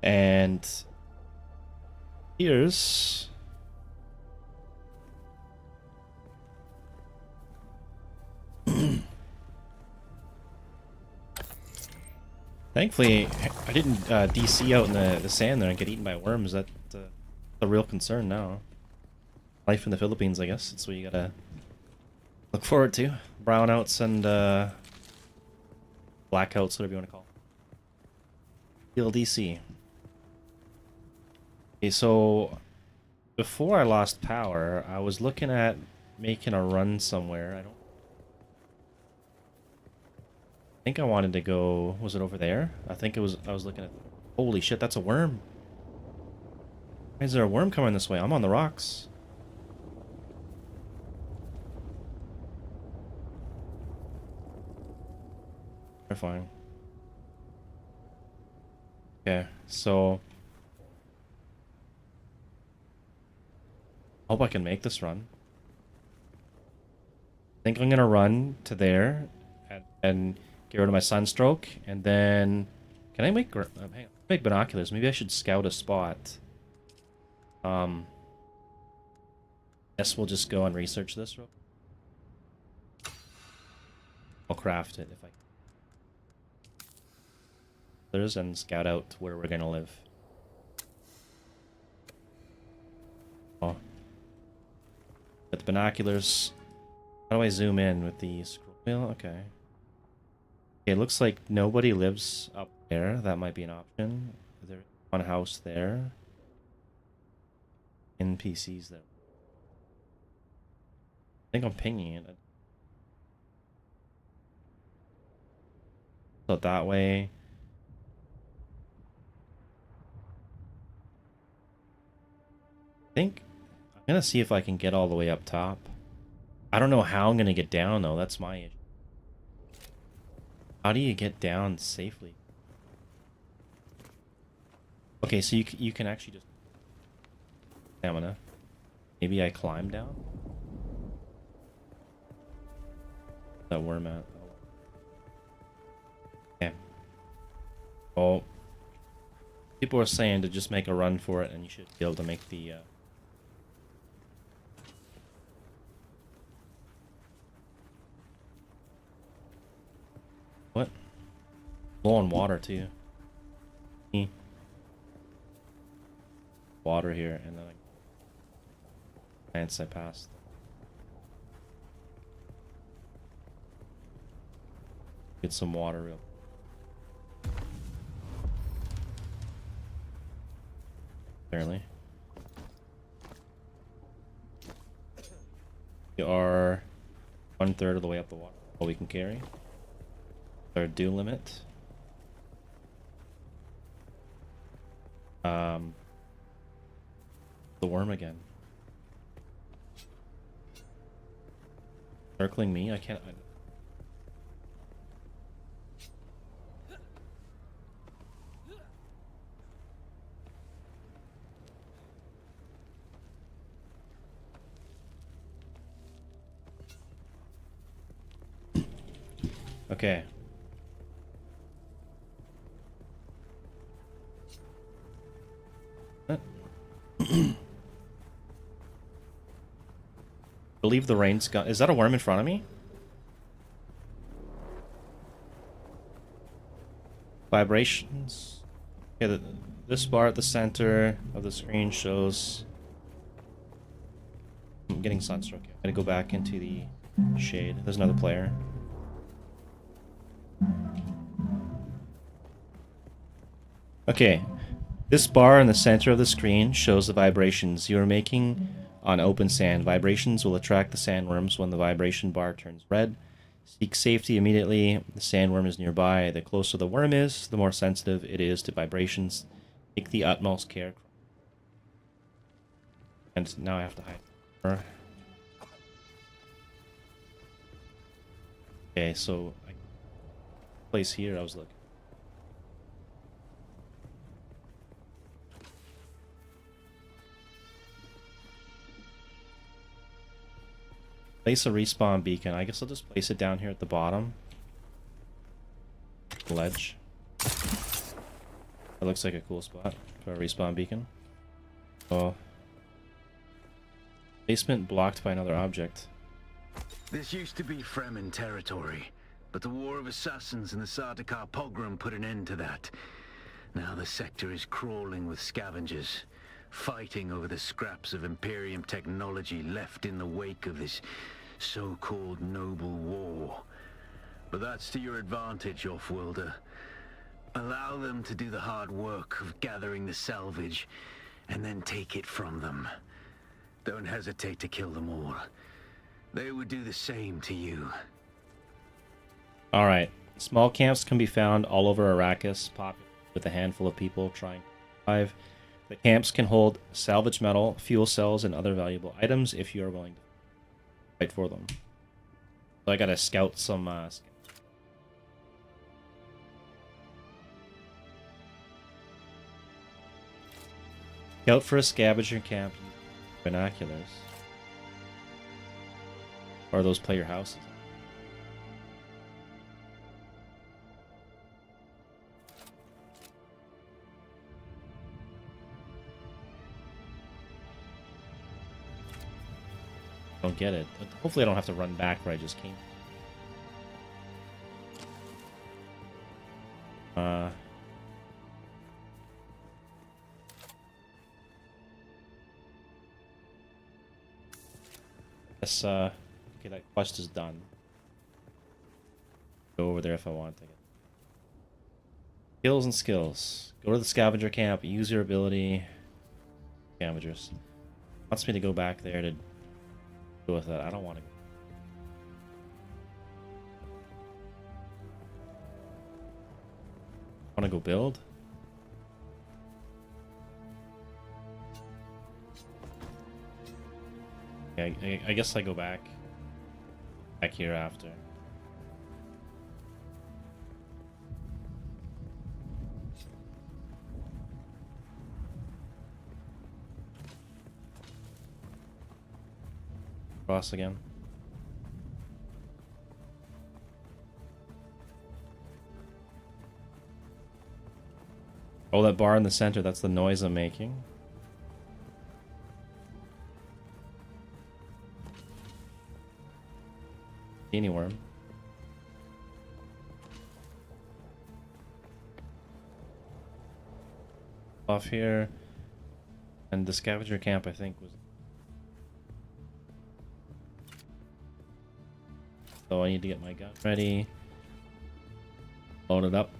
And here's thankfully I didn't DC out in the sand there and get eaten by worms. That's a real concern now. Life in the Philippines, I guess. That's what you gotta look forward to. Brownouts and blackouts, whatever you want to call it. DC. Okay, so before I lost power, I was looking at making a run somewhere. I think I wanted to go. Was it over there? I think it was. I was looking at. Holy shit! That's a worm. Why is there a worm coming this way? I'm on the rocks. Terrifying. Okay, so hope I can make this run. I think I'm gonna run to there and get rid of my sunstroke, and then can I make hang on, make binoculars? Maybe I should scout a spot. Guess we'll just go and research this real quick. I'll craft it if I can. And scout out where we're gonna live. Oh. With the binoculars. How do I zoom in with the scroll wheel? Okay. Okay, it looks like nobody lives up there. That might be an option. There's one house there. NPCs there. I think I'm pinging it. So that way. I think I'm gonna see if I can get all the way up top. I don't know how I'm gonna get down though. That's my issue. How do you get down safely? Okay, so you can actually just stamina. Maybe I climb down. That worm at. Okay. Oh. People are saying to just make a run for it, and you should be able to make the. What? Low on water too. Water here, and then plants I passed. Get some water real. Apparently. We are 1/3 of the way up the water. All we can carry. Our due limit. The worm again. Circling me? I can't. Okay. Believe the rain's gone. Is that a worm in front of me? Vibrations. Okay, this bar at the center of the screen shows. I'm getting sunstroke. I'm gonna go back into the shade. There's another player. Okay, this bar in the center of the screen shows the vibrations you are making on open sand. Vibrations will attract the sandworms when the vibration bar turns red. Seek safety immediately. The sandworm is nearby. The closer the worm is, the more sensitive it is to vibrations. Take the utmost care. And now I have to hide. Okay, so place here I was looking. Place a respawn beacon. I guess I'll just place it down here at the bottom. Ledge. That looks like a cool spot for a respawn beacon. Oh. Basement blocked by another object. This used to be Fremen territory, but the War of Assassins and the Sardaukar pogrom put an end to that. Now the sector is crawling with scavengers, fighting over the scraps of Imperium technology left in the wake of this so-called noble war. But that's to your advantage, Offworlder. Allow them to do the hard work of gathering the salvage, and then take it from them. Don't hesitate to kill them all. They would do the same to you. Alright. Small camps can be found all over Arrakis, popular with a handful of people trying to survive. The camps can hold salvage metal, fuel cells, and other valuable items if you are willing to fight for them. So I gotta scout some... Scout for a scavenger camp using binoculars. Or those player houses. Don't get it. Hopefully I don't have to run back where I just came. Okay, that quest is done. Go over there if I want to. Skills and skills. Go to the scavenger camp, use your ability. Scavengers. Wants me to go back there to deal with that. I don't want to. Want to go build? Yeah, I guess I go back here after. Cross again. Oh, that bar in the center, that's the noise I'm making. Teeny worm. Off here. And the scavenger camp, I think, was... So I need to get my gun ready. Load it up.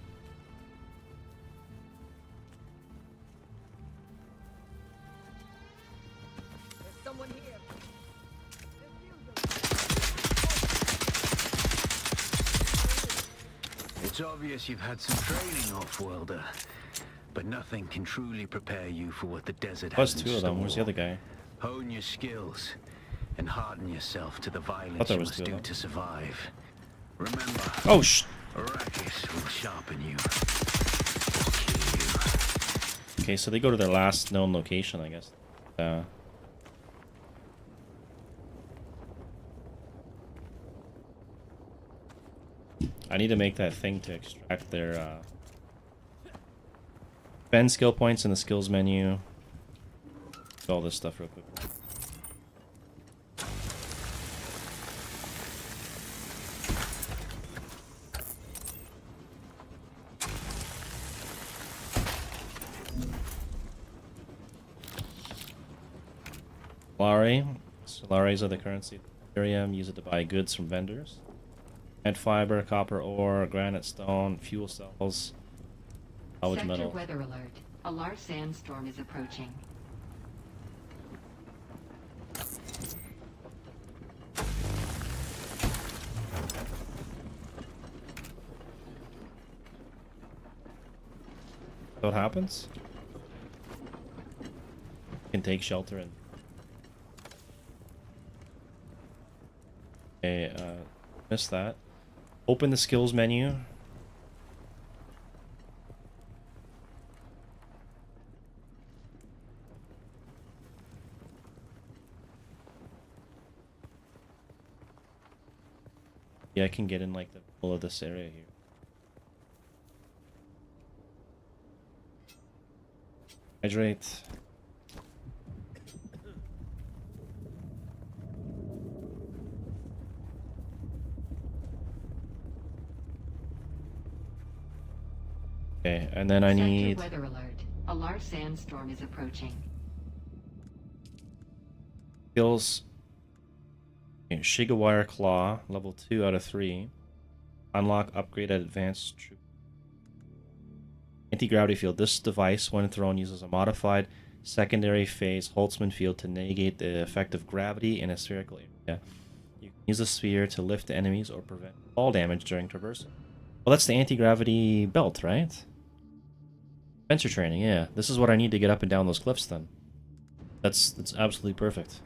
There's someone here. It's obvious you've had some training, Offworlder, but nothing can truly prepare you for what the desert has Plus in two of them. store. Where's the other guy? Hone your skills and harden yourself to the violence Thought there you was must two of do them. to survive. Remember, Oh, shh! Arrakis will sharpen you. Okay, so they go to their last known location, I guess. I need to make that thing to extract their spend skill points in the skills menu. Do all this stuff real quick. Solaris are the currency of Ethereum. Use it to buy goods from vendors. And fiber, copper ore, granite stone, fuel cells, salvage Sector metal. weather alert. A large sandstorm is approaching. So what happens? You can take shelter and... Okay, missed that. Open the skills menu. Yeah, I can get in like the middle of this area here. Hydrate. Okay, and then I Sector need weather alert. A large sandstorm is approaching. skills. Okay, Shigawire Claw, level 2 out of 3. Unlock upgrade at advanced troop. Anti-gravity field. This device, when thrown, uses a modified secondary phase Holtzman field to negate the effect of gravity in a spherical area. You can use the sphere to lift enemies or prevent fall damage during traversing. Well, that's the anti-gravity belt, right? Adventure training, yeah. This is what I need to get up and down those cliffs then. That's absolutely perfect.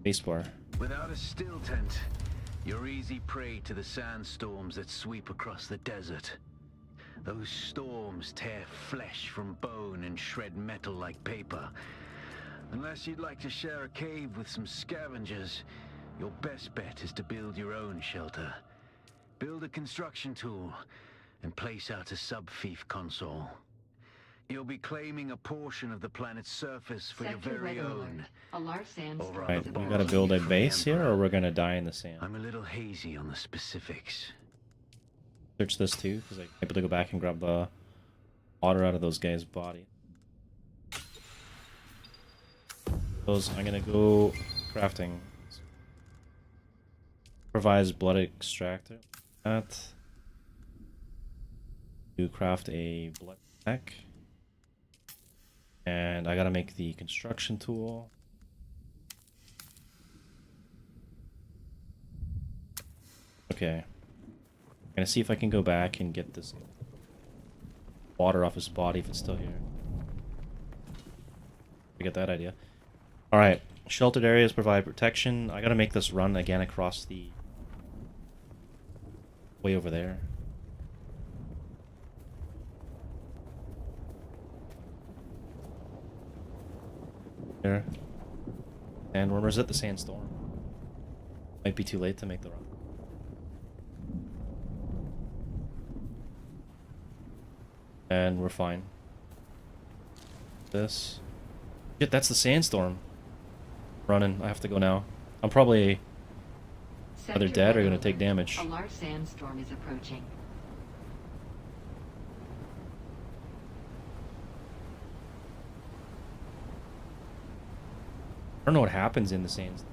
Spacebar. Without a still tent, you're easy prey to the sandstorms that sweep across the desert. Those storms tear flesh from bone and shred metal like paper. Unless you'd like to share a cave with some scavengers, your best bet is to build your own shelter. Build a construction tool and place out a sub-fief console. You'll be claiming a portion of the planet's surface for your Sector very weather own. alert. A large sandstorm Over is Right, we approaching. gotta build a From the base here, or Emperor. we're gonna die in the sand. I'm a little hazy on the specifics. Search this too, because I'm able to go back and grab the water out of those guys' body. I'm gonna go crafting. Provides blood extractor. That. To craft a blood pack. And I gotta make the construction tool. Okay. I'm gonna see if I can go back and get this water off his body if it's still here. I get that idea. Alright. Sheltered areas provide protection. I gotta make this run again across the way over there. There. Sandworm, or is it the sandstorm? Might be too late to make the run. And we're fine. This. Shit, that's the sandstorm. Running. I have to go now. I'm probably either Sector dead or weather gonna take alert. damage. A large sandstorm is approaching. I don't know what happens in the sands.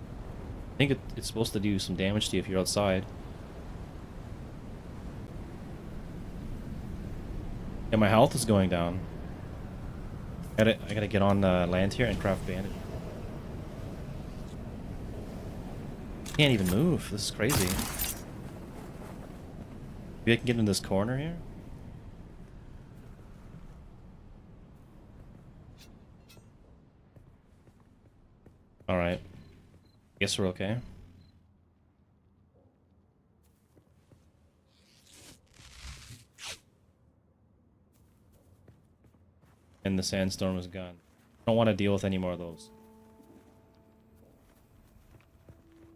I think it's supposed to do some damage to you if you're outside. Yeah, my health is going down. I gotta get on land here and craft bandage. Can't even move. This is crazy. Maybe I can get in this corner here. Alright. Guess we're okay. And the sandstorm is gone. I don't want to deal with any more of those.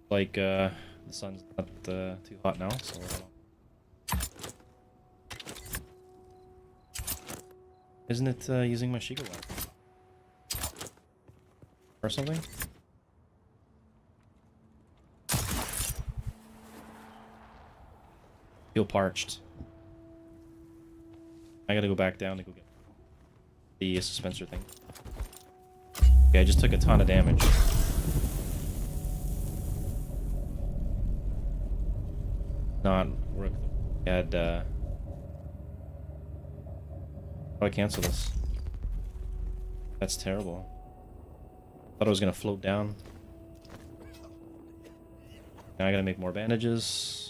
Like, the sun's not too hot now, so isn't it using my Shigawire? Or something? Feel parched. I gotta go back down to go get the dispenser thing. Okay, I just took a ton of damage. Not work. Had how do I cancel this? That's terrible. Thought I was gonna float down. Now I gotta make more bandages.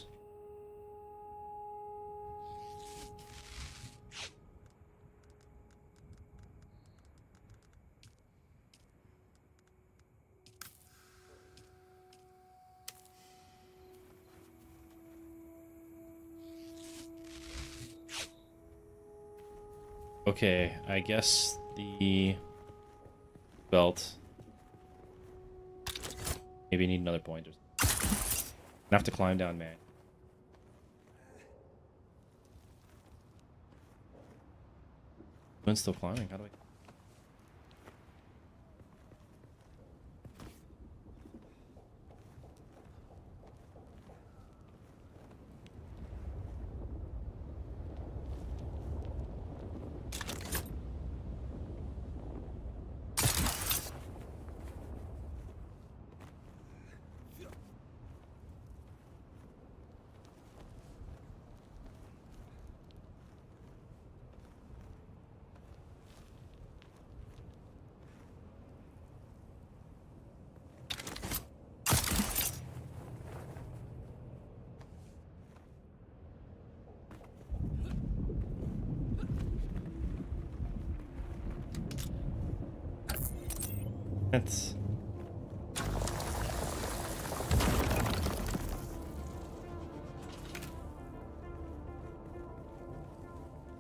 Okay, I guess the belt. Maybe I need another point. I have to climb down, man. Moon's still climbing. How do I? That's...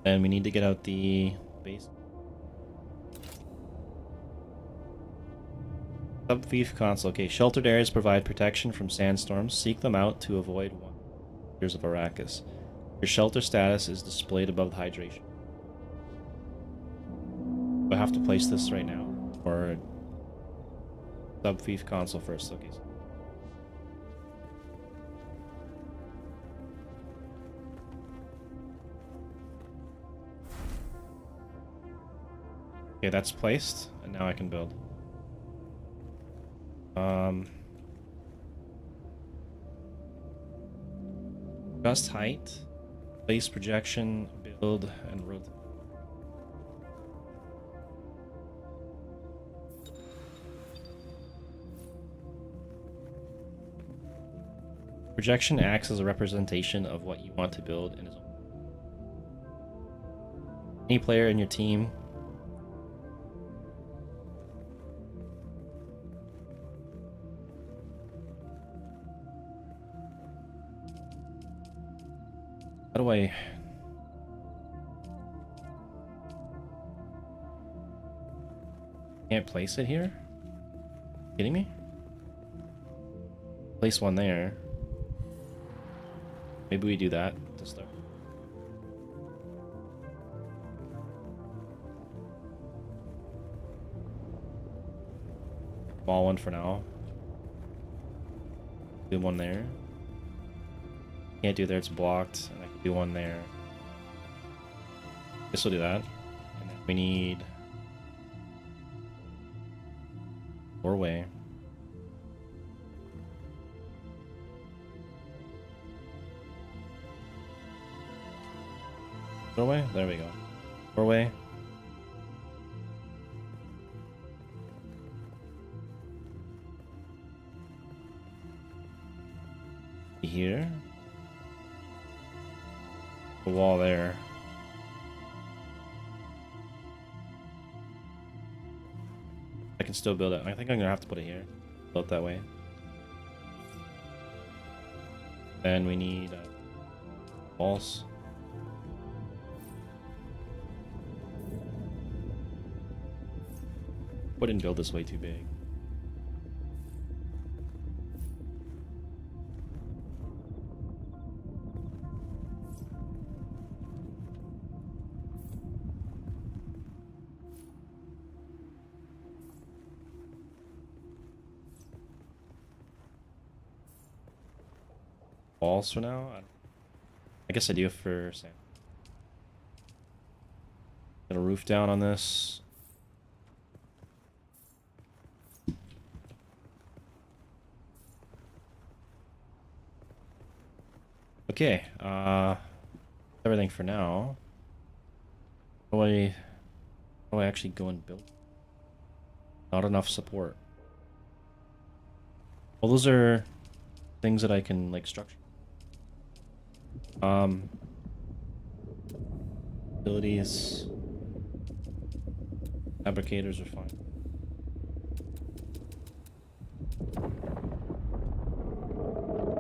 And we need to get out the base. Sub-thief console. Okay, sheltered areas provide protection from sandstorms. Seek them out to avoid years of Arrakis. Your shelter status is displayed above the hydration. Do I have to place this right now? Or sub-thief console first? Okay. Okay, that's placed, and now I can build. Adjust height, base projection, build, and rotate. Projection acts as a representation of what you want to build in his own. Any player in your team How do I... Can't place it here? Kidding me? Place one there. Maybe we do that to start. Small one for now. Do one there. Can't do there, it's blocked. And I can do one there. Guess we'll do that. And then we need doorway. Doorway? There we go. Doorway. Here. The wall there. I can still build it. I think I'm gonna have to put it here. Built that way. Then we need walls. Wouldn't build this way too big. Walls for now? I guess I do for sand. Get a roof down on this. Okay, everything for now. How do I actually go and build? Not enough support. Well, those are things that I can like structure. Abilities. Fabricators are fine.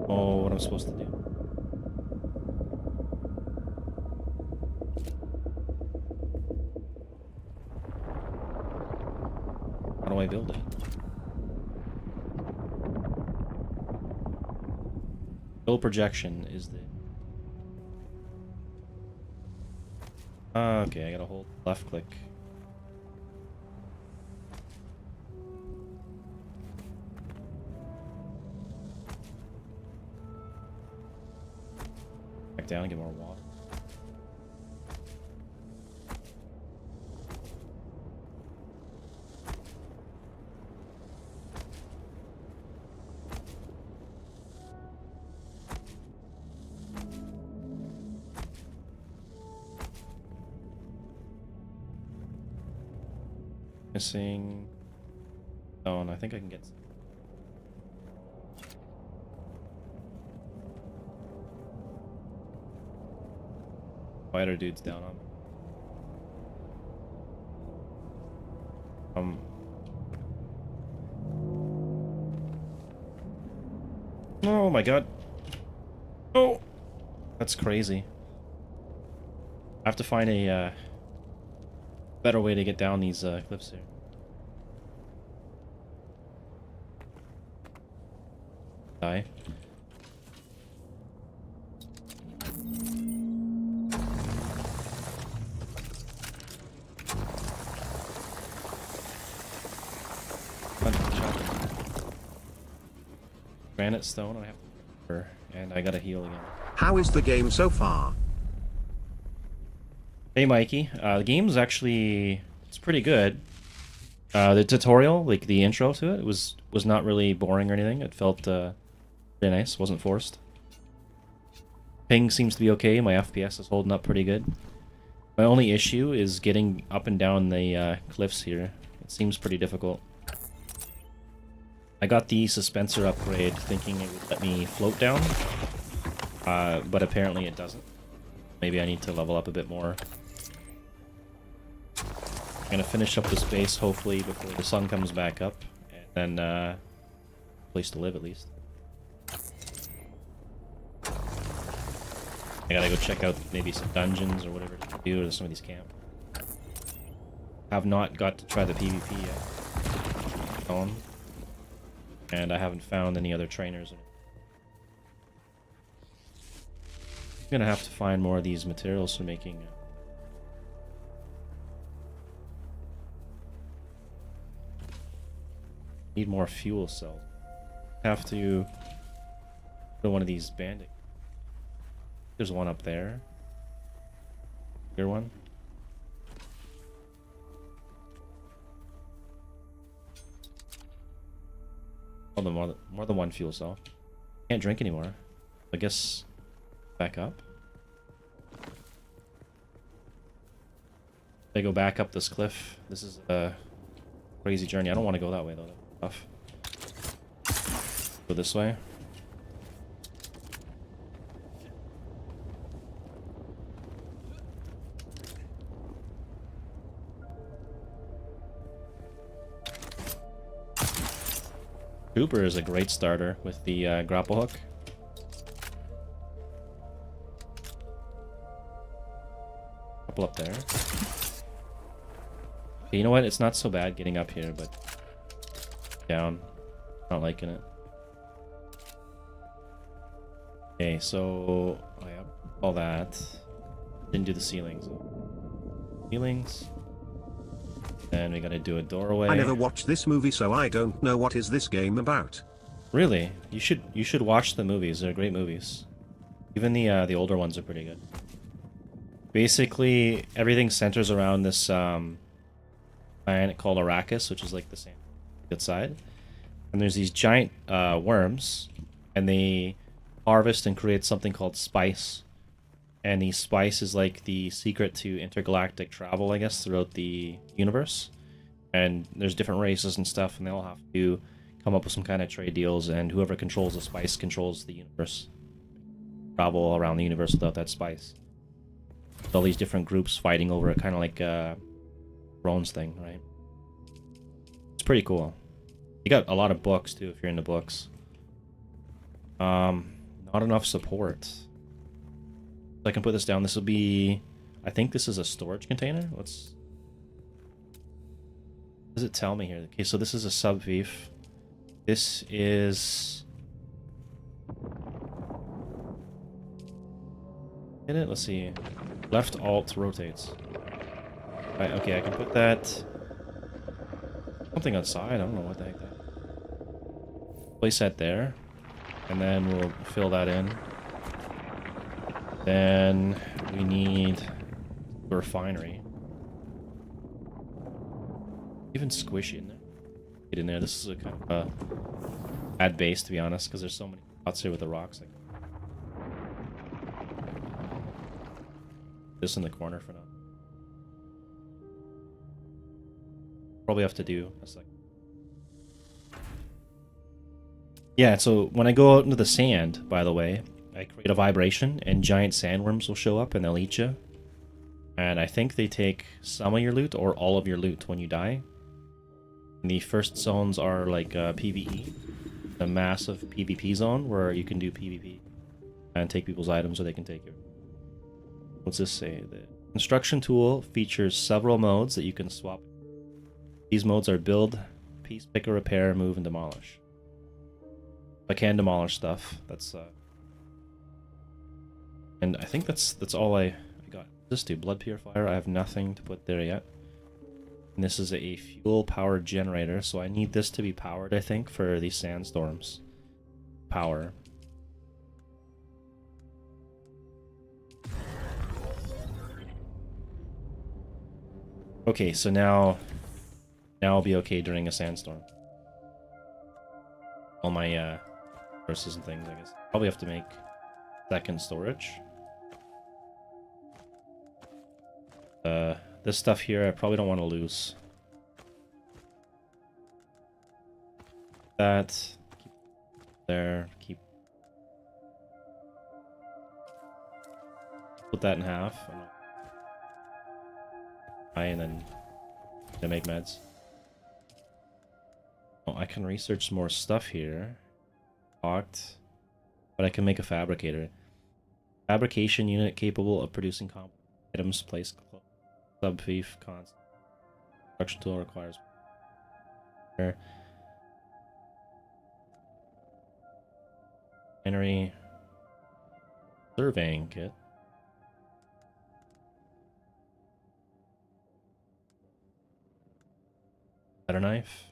Oh, what I'm supposed to do. How do I build it? Build projection is the... Okay, I gotta hold left click. Back down, get more water. Missing stone. I think I can get some. Spider dude's down on me. Oh my god. Oh! That's crazy. I have to find a better way to get down these cliffs here. Die. Granite stone, I have to, and I gotta heal again. How is the game so far? Hey Mikey, the game's actually, it's pretty good. The tutorial, like the intro to it, was not really boring or anything. It felt pretty nice, wasn't forced. Ping seems to be okay, my FPS is holding up pretty good. My only issue is getting up and down the cliffs here. It seems pretty difficult. I got the suspensor upgrade thinking it would let me float down, but apparently it doesn't. Maybe I need to level up a bit more. I'm gonna finish up this base hopefully before the sun comes back up, and then place to live at least. I gotta go check out maybe some dungeons or whatever to do to some of these camps. Have not got to try the PvP yet. And I haven't found any other trainers. I'm gonna have to find more of these materials for making. Need more fuel cells. Have to put one of these bandits. There's one up there. Here one. Oh, more than one fuel cell. Can't drink anymore. I guess back up. They go back up this cliff. This is a crazy journey. I don't want to go that way though. That's tough. Go this way. Cooper is a great starter with the grapple hook. Couple up there. Okay, you know what? It's not so bad getting up here, but down. Not liking it. Okay, so I have all that. Didn't do the ceilings. Ceilings. And we gotta do a doorway. I never watched this movie, so I don't know what is this game about. Really? You should watch the movies. They're great movies. Even the older ones are pretty good. Basically, everything centers around this planet called Arrakis, which is like the same outside. And there's these giant worms, and they harvest and create something called spice. And the spice is like the secret to intergalactic travel, I guess, throughout the universe. And there's different races and stuff, and they all have to come up with some kind of trade deals, and whoever controls the spice controls the universe. Travel around the universe without that spice. All these different groups fighting over it, kind of like a Thrones thing, right? It's pretty cool. You got a lot of books, too, if you're into books. Not enough support. I can put this down. This will be... I think this is a storage container. What does it tell me here? Okay, so this is a sub-thief. This is... Hit it? Let's see. Left alt rotates. Right, okay, I can put that... something outside, I don't know what the heck that... Place that there. And then we'll fill that in. Then we need a refinery. Even squishy in there. Get in there. This is a kind of a bad base, to be honest, because there's so many spots here with the rocks. Like this in the corner for now. Probably have to do a second. Yeah, so when I go out into the sand, by the way, I create a vibration and giant sandworms will show up and they'll eat you. And I think they take some of your loot or all of your loot when you die. And the first zones are like PvE, a massive PvP zone where you can do PvP and take people's items or they can take your... What's this say? The construction tool features several modes that you can swap. These modes are build, piece, picker, repair, move, and demolish. I can demolish stuff. That's and I think that's all I got. This do blood purifier. I have nothing to put there yet. And this is a fuel powered generator, so I need this to be powered, I think, for these sandstorms. Power. Okay, so now I'll be okay during a sandstorm. All my resources and things, I guess. Probably have to make second storage. This stuff here I probably don't want to lose. That keep there, keep split that in half. And then to make meds. Oh, I can research some more stuff here. Locked. But I can make a fabricator. Fabrication unit capable of producing complex items placed close. Sub-thief constant. Production tool requires. Henry. Surveying kit. Better knife.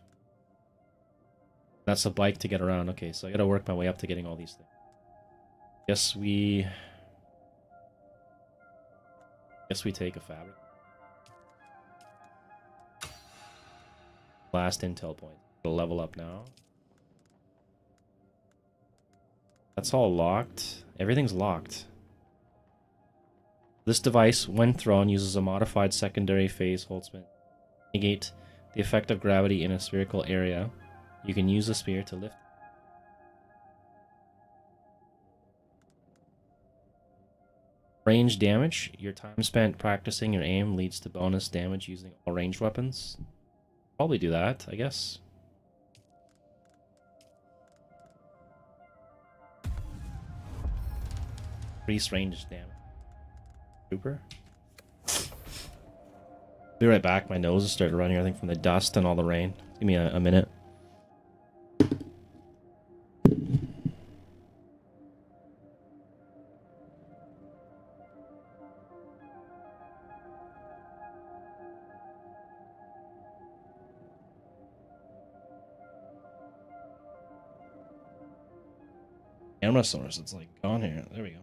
That's a bike to get around. Okay, so I gotta work my way up to getting all these things. Guess we take a fabric. Last intel point. It'll level up now. That's all locked. Everything's locked. This device, when thrown, uses a modified secondary phase Holtzman. Negate the effect of gravity in a spherical area. You can use the spear to lift. Range damage. Your time spent practicing your aim leads to bonus damage using all ranged weapons. Probably do that, I guess. Increase range damage. Super. Be right back. My nose has started running, I think, from the dust and all the rain. Give me a minute. Camera source, it's like gone here. There we go.